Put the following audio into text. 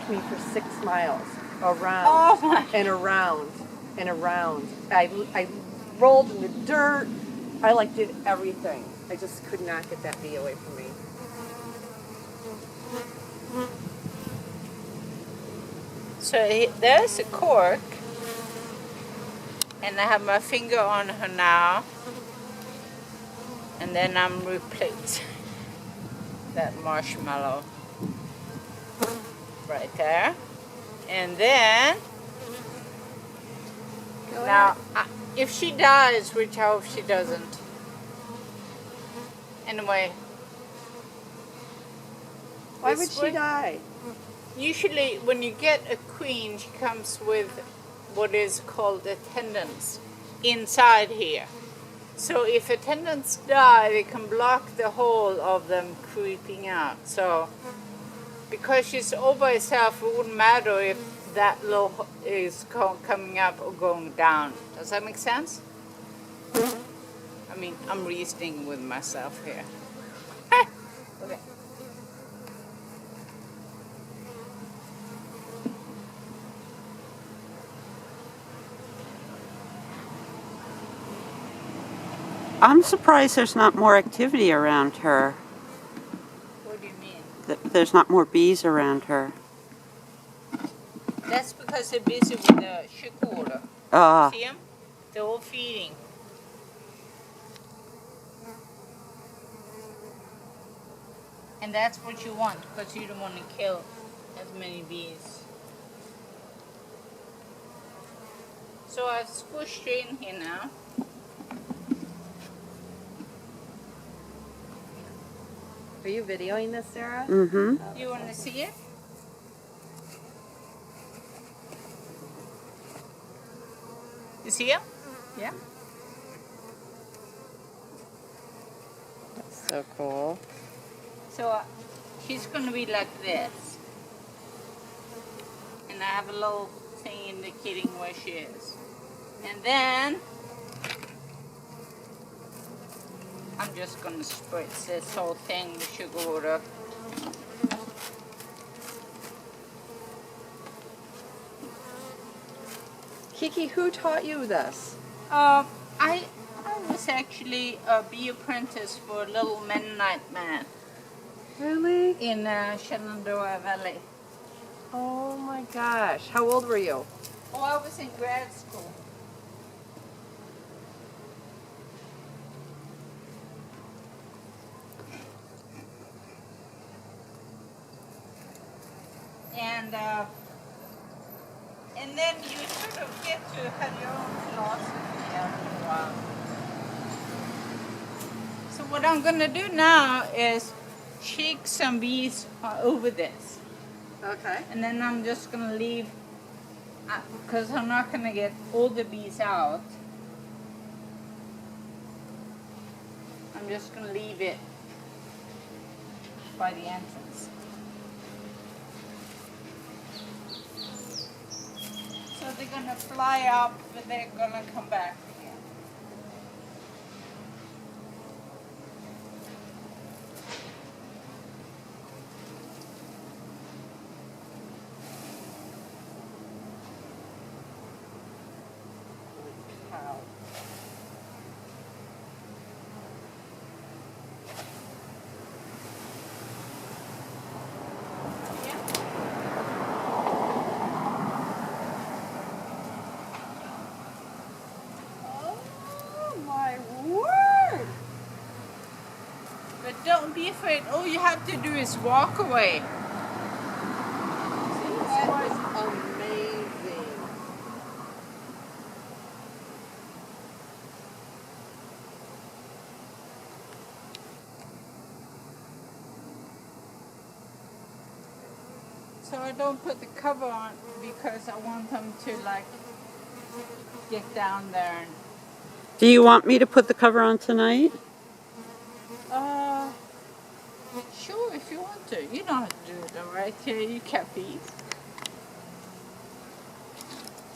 me for 6 miles around and around and around. I rolled in the dirt. I like did everything. I just could not get that bee away from me. So there's a cork, and I have my finger on her now, and then I'm replacing that marshmallow right there, and then now if she dies, which I hope she doesn't. Anyway, why would she die? Usually when you get a queen, she comes with what is called attendants inside here. So if attendants die, they can block the hole of them creeping out. So because she's all by herself, it wouldn't matter if that little is coming up or going down. Does that make sense? I mean, I'm reasoning with myself here. Okay. I'm surprised there's not more activity around her. What do you mean? There's not more bees around her. That's because they're busy with the sugar water. See them? They're all feeding. And that's what you want, because you don't want to kill as many bees. So I've squished it in here now. Are you videoing this, Sarah? Mm-hmm. You want to see it? You see it? Yeah. That's so cool. So she's going to be like this. And I have a little thing indicating where she is. And then I'm just going to spritz this whole thing with sugar water. Kicki, who taught you this? I was actually a bee apprentice for a little Mennonite man. Really? In Shenandoah Valley. Oh my gosh. How old were you? Oh, I was in grad school. And then you sort of get to have your own philosophy after a while. So what I'm going to do now is shake some bees over this. Okay. And then I'm just going to leave, because I'm not going to get all the bees out. I'm just going to leave it by the entrance. So they're going to fly up, but they're going to come back again. Wow. But don't be afraid. All you have to do is walk away. This was amazing. So I don't put the cover on because I want them to like get down there. And, Do you want me to put the cover on tonight? sure, if you want to. You don't have to do it, all right? Yeah, you kept these.